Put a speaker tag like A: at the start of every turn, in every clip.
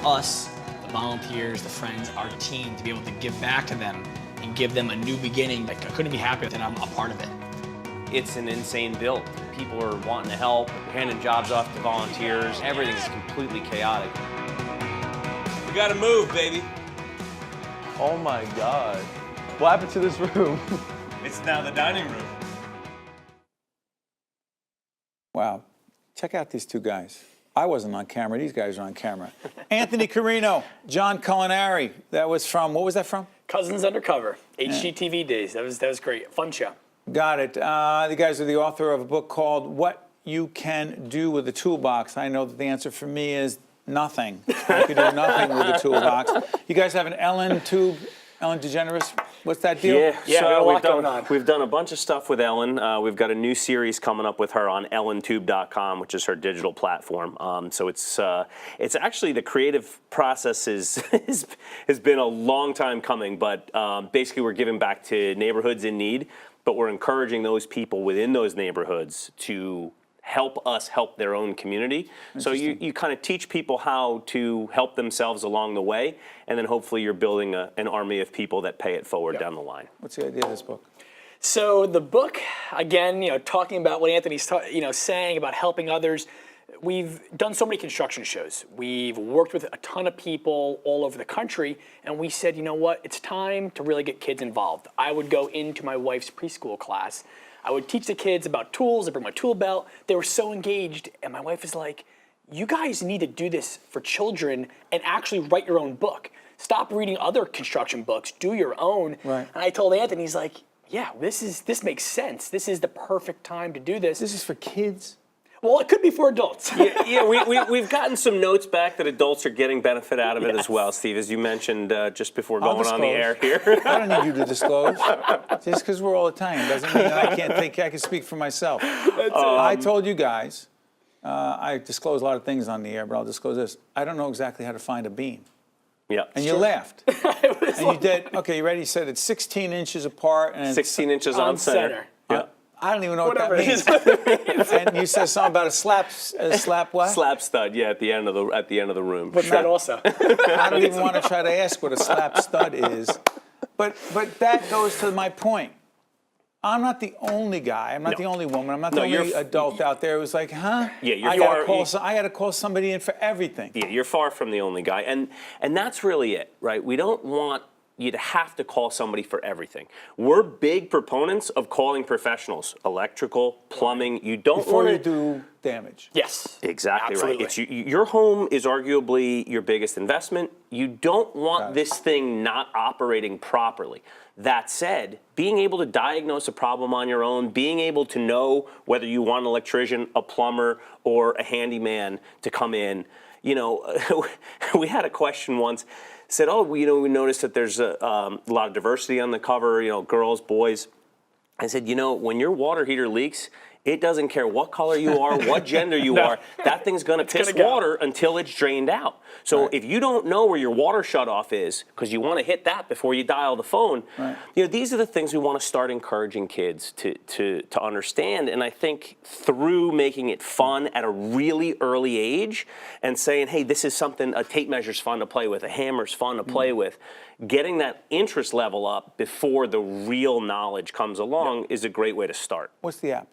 A: us, the volunteers, the friends, our team, to be able to give back to them and give them a new beginning. Like, I couldn't be happier that I'm a part of it.
B: It's an insane build. People are wanting to help, handing jobs off to volunteers. Everything is completely chaotic.
C: We gotta move, baby.
D: Oh my God. What happened to this room?
C: It's now the dining room.
E: Wow. Check out these two guys. I wasn't on camera. These guys are on camera. Anthony Carrino, John Colaneri. That was from, what was that from?
A: Cousins Undercover, HGTV days. That was great. Fun show.
E: Got it. The guys are the author of a book called What You Can Do with the Toolbox. I know that the answer for me is nothing. I could do nothing with the toolbox. You guys have an Ellen DeGeneres. What's that deal?
B: Yeah,
A: so
B: we've done a bunch of stuff with Ellen. We've got a new series coming up with her on ellentube.com, which is her digital platform. So it's actually, the creative process has been a long time coming, but basically we're giving back to neighborhoods in need, but we're encouraging those people within those neighborhoods to help us help their own community. So you kind of teach people how to help themselves along the way, and then hopefully you're building an army of people that pay it forward down the line.
E: What's the idea of this book?
A: So the book, again, talking about what Anthony's saying about helping others. We've done so many construction shows. We've worked with a ton of people all over the country, and we said, you know what, it's time to really get kids involved. I would go into my wife's preschool class. I would teach the kids about tools. I bring my tool belt. They were so engaged, and my wife is like, you guys need to do this for children and actually write your own book. Stop reading other construction books. Do your own.
E: Right.
A: And I told Anthony, he's like, yeah, this makes sense. This is the perfect time to do this.
E: This is for kids?
A: Well, it could be for adults.
B: We've gotten some notes back that adults are getting benefit out of it as well, Steve, as you mentioned just before going on the air here.
E: I don't need you to disclose. Just because we're all Italian doesn't mean that I can speak for myself. I told you guys, I disclose a lot of things on the air, but I'll disclose this. I don't know exactly how to find a beam.
B: Yeah.
E: And you laughed. And you did, okay, you ready? You said it's 16 inches apart. And
B: 16 inches on center. Yeah.
E: I don't even know what that means. And you said something about a slap what?
B: Slap stud, yeah, at the end of the room.
A: What's that also?
E: I don't even want to try to ask what a slap stud is. But that goes to my point. I'm not the only guy. I'm not the only woman. I'm not the only adult out there who's like, huh?
B: Yeah,
E: I got to call somebody in for everything.
B: Yeah, you're far from the only guy. And that's really it, right? We don't want you to have to call somebody for everything. We're big proponents of calling professionals, electrical, plumbing. You don't
E: Before
B: want
E: you do damage.
B: Yes, exactly
A: Absolutely.
B: right. Your home is arguably your biggest investment. You don't want this thing not operating properly. That said, being able to diagnose a problem on your own, being able to know whether you want an electrician, a plumber, or a handyman to come in. We had a question once. Said, we noticed that there's a lot of diversity on the cover, girls, boys. I said, when your water heater leaks, it doesn't care what color you are, what gender you are, that thing's gonna piss water until it's drained out. So if you don't know where your water shutoff is, because you wanna hit that before you dial the phone, these are the things we wanna start encouraging kids to understand. And I think through making it fun at a really early age and saying, hey, this is something, a tape measure's fun to play with, a hammer's fun to play with, getting that interest level up before the real knowledge comes along is a great way to start.
E: What's the app?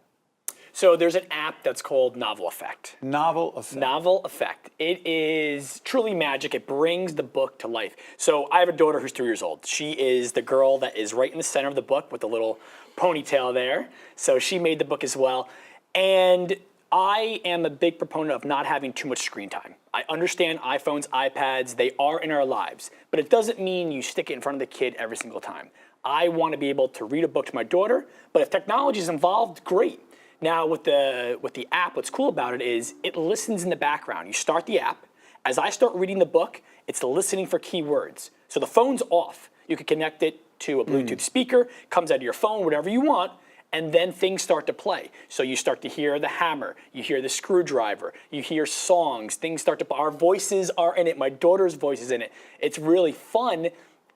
A: So there's an app that's called Novel Effect.
E: Novel Effect.
A: Novel Effect. It is truly magic. It brings the book to life. So I have a daughter who's 3 years old. She is the girl that is right in the center of the book with the little ponytail there. So she made the book as well. And I am a big proponent of not having too much screen time. I understand iPhones, iPads, they are in our lives, but it doesn't mean you stick it in front of the kid every single time. I want to be able to read a book to my daughter, but if technology is involved, great. Now with the app, what's cool about it is it listens in the background. You start the app. As I start reading the book, it's listening for keywords. So the phone's off. You can connect it to a Bluetooth speaker, comes out of your phone, whatever you want, and then things start to play. So you start to hear the hammer, you hear the screwdriver, you hear songs, things start to, our voices are in it, my daughter's voice is in it. It's really fun,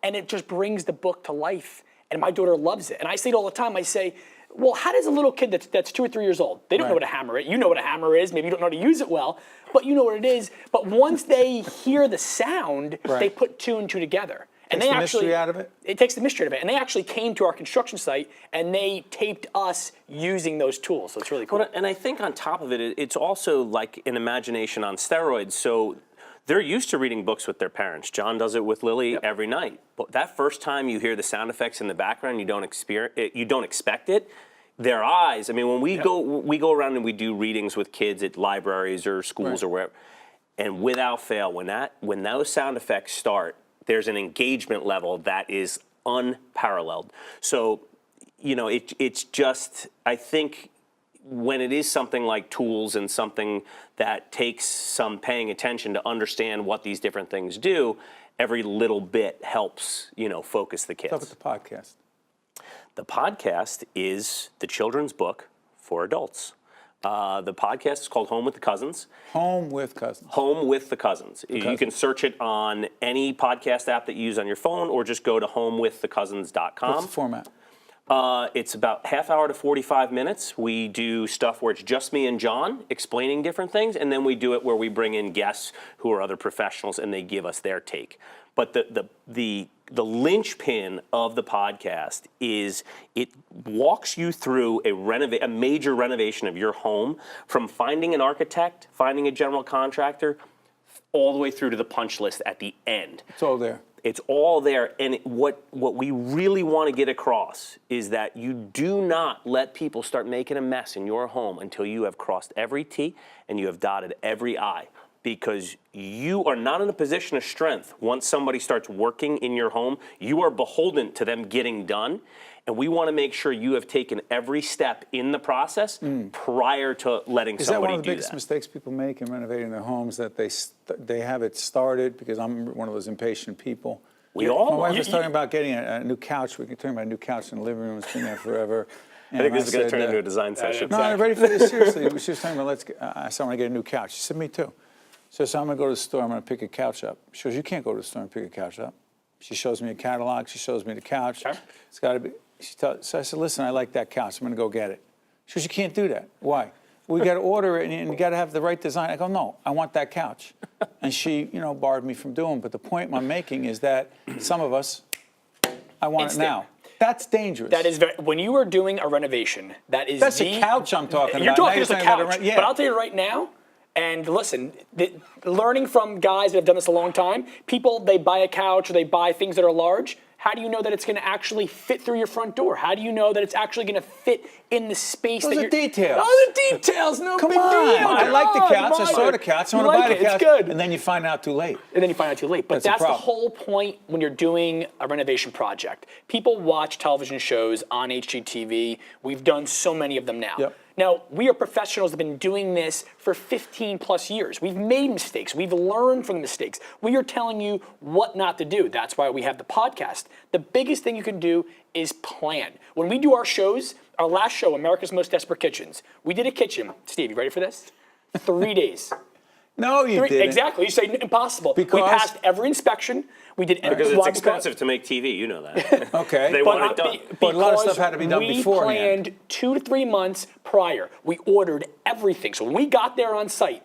A: and it just brings the book to life, and my daughter loves it. And I say it all the time, I say, Well, how does a little kid that's 2 or 3 years old, they don't know what a hammer is. You know what a hammer is. Maybe you don't know how to use it well, but you know what it is. But once they hear the sound, they put 2 and 2 together. And
E: Takes
A: they
E: the
A: actually,
E: mystery out of it?
A: It takes the mystery out of it. And they actually came to our construction site and they taped us using those tools. So it's really cool.
B: Well, and I think on top of it, it's also like an imagination on steroids. So they're used to reading books with their parents. John does it with Lily every night. But that first time you hear the sound effects in the background, you don't expect it. Their eyes. I mean, when we go around and we do readings with kids at libraries or schools or wherever, and without fail, when those sound effects start, there's an engagement level that is unparalleled. So, you know, it's just, I think when it is something like tools and something that takes some paying attention to understand what these different things do, every little bit helps, you know, focus the kids.
E: Talk about the podcast.
B: The podcast is the children's book for adults. The podcast is called Home with the Cousins.
E: Home with Cousins.
B: Home with the Cousins. You can search it on any podcast app that you use on your phone, or just go to homewiththecousins.com.
E: What's the format?
B: It's about half hour to 45 minutes. We do stuff where it's just me and John explaining different things, and then we do it where we bring in guests who are other professionals and they give us their take. But the linchpin of the podcast is it walks you through a major renovation of your home, from finding an architect, finding a general contractor, all the way through to the punch list at the end.
E: It's all there.
B: It's all there, and what we really want to get across is that you do not let people start making a mess in your home until you have crossed every T and you have dotted every I, because you are not in a position of strength. Once somebody starts working in your home, you are beholden to them getting done, and we want to make sure you have taken every step in the process prior to letting somebody do that.
E: Is that one of the biggest mistakes people make in renovating their homes, that they have it started? Because I'm one of those impatient people.
B: We all
E: My
B: are.
E: wife was talking about getting a new couch. We were talking about a new couch in the living room. It's been there forever.
B: I think this is going to turn into a design session.
E: No, I'm ready for this. Seriously, she was talking about, I said, I want to get a new couch. She said, me too. So I'm going to go to the store. I'm going to pick a couch up. She goes, you can't go to the store and pick a couch up. She shows me a catalog. She shows me the couch.
A: Sure.
E: It's got to be. So I said, listen, I like that couch. I'm going to go get it. She goes, you can't do that. Why? We got to order it, and you got to have the right design. I go, no, I want that couch. And she, barred me from doing it. But the point I'm making is that some of us, I want it now. That's dangerous.
A: That is when you are doing a renovation, that's
E: a couch I'm talking
A: You're
E: about.
A: talking
E: Now
A: just a
E: talking about
A: couch.
E: yeah.
A: But I'll tell you right now, and listen, learning from guys that have done this a long time, people, they buy a couch or they buy things that are large. How do you know that it's going to actually fit through your front door? How do you know that it's actually going to fit in the space
E: Those
A: that
E: are
A: you're...
E: details.
A: Those are details. No
E: Come
A: big
E: on.
A: deal.
E: I like the couch. I
A: Come
E: saw
A: on.
E: the couch. I
A: You
E: want to buy
A: like
E: the
A: it.
E: couch.
A: It's good.
E: And then you find out too late.
A: And then you find out too late. But
E: That's a
A: that's the
E: problem.
A: whole point when you're doing a renovation project. People watch television shows on HGTV. We've done so many of them now.
E: Yep.
A: Now, we are professionals that have been doing this for 15 plus years. We've made mistakes. We've learned from the mistakes. We are telling you what not to do. That's why we have the podcast. The biggest thing you can do is plan. When we do our shows, our last show, America's Most Desperate Kitchens, we did a kitchen. Steve, you ready for this? 3 days.
E: No, you didn't.
A: Exactly. You say impossible.
E: Because?
A: We passed every inspection. We did
B: Because it's expensive to make TV, you know that.
E: Okay.
B: They want it done.
E: But a lot of stuff had to be done beforehand.
A: We planned 2 to 3 months prior. We ordered everything. So when we got there on site,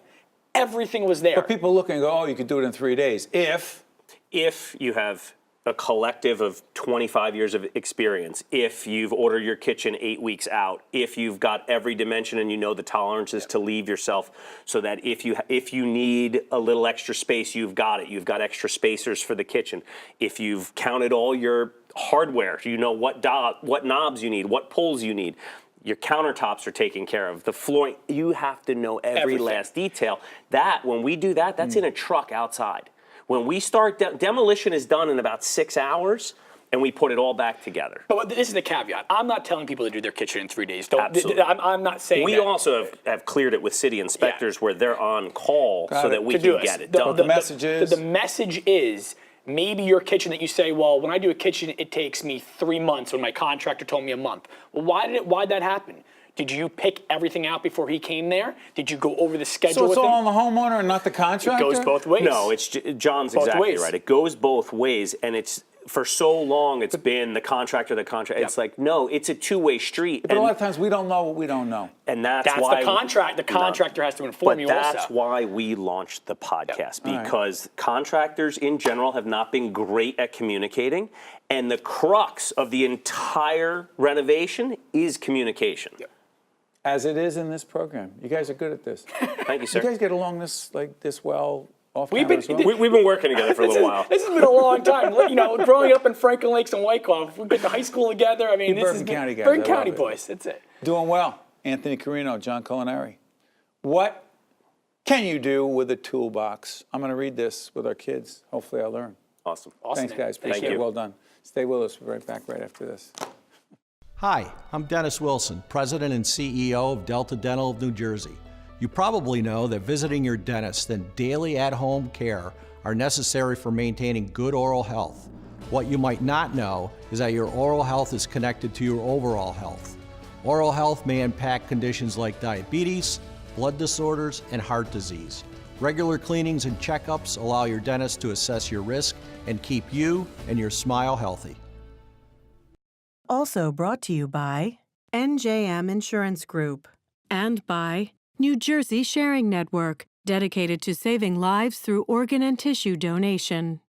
A: everything was there.
E: But people look and go, oh, you could do it in 3 days. If
B: You have a collective of 25 years of experience, if you've ordered your kitchen 8 weeks out, if you've got every dimension and you know the tolerances to leave yourself, so that if you need a little extra space, you've got it. You've got extra spacers for the kitchen. If you've counted all your hardware, you know what knobs you need, what pulls you need. Your countertops are taken care of. The flooring, you have to know every last detail. When we do that, that's in a truck outside. When we start, demolition is done in about 6 hours, and we put it all back together.
A: But this is the caveat. I'm not telling people to do their kitchen in 3 days.
B: Absolutely.
A: I'm not saying
B: We
A: that.
B: also have cleared it with city inspectors where they're on call so that we
A: to do
B: can
A: it.
B: get it done.
E: The message is?
A: The message is, maybe your kitchen that you say, well, when I do a kitchen, it takes me 3 months when my contractor told me a month. Well, why'd that happen? Did you pick everything out before he came there? Did you go over the schedule
E: So it's
A: with
E: all
A: him?
E: on the homeowner and not the contractor?
A: It goes both ways.
B: No, John's
A: Both
B: exactly
A: ways.
B: right. It goes both ways, and it's for so long it's been the contractor. It's like, no, it's a two-way street.
E: But a lot of times we don't know what we don't know.
B: And that's
A: the
B: why
A: contract. The contractor has to inform you also.
B: But that's why we launched the podcast, because contractors in general have not been great at communicating, and the crux of the entire renovation is communication.
A: Yep.
E: As it is in this program. You guys are good at this.
B: Thank you, sir.
E: You guys get along this well off
A: We've
E: camera
A: been-
E: as well?
B: We've been working together for a little while.
A: This has been a long time. You know, growing up in Franklin Lakes and Wyckoff, we went to high school together. I mean,
E: You
A: this
E: Bourbon
A: has been
E: County guys,
A: Bourbon
E: I love
A: County
E: it.
A: boys. That's it.
E: Doing well. Anthony Carrino, John Colaneri. What can you do with a toolbox? I'm going to read this with our kids. Hopefully I'll learn.
B: Awesome.
E: Thanks, guys. Appreciate
B: Thank
E: it.
B: you.
E: Well done. Stay with us. We'll be right back right after this.
F: Hi, I'm Dennis Wilson, President and CEO of Delta Dental of New Jersey. You probably know that visiting your dentist and daily at-home care are necessary for maintaining good oral health. What you might not know is that your oral health is connected to your overall health. Oral health may impact conditions like diabetes, blood disorders, and heart disease. Regular cleanings and checkups allow your dentist to assess your risk and keep you and your smile healthy.
G: Also brought to you by NJM Insurance Group and by New Jersey Sharing Network, dedicated to saving lives through organ and tissue donation.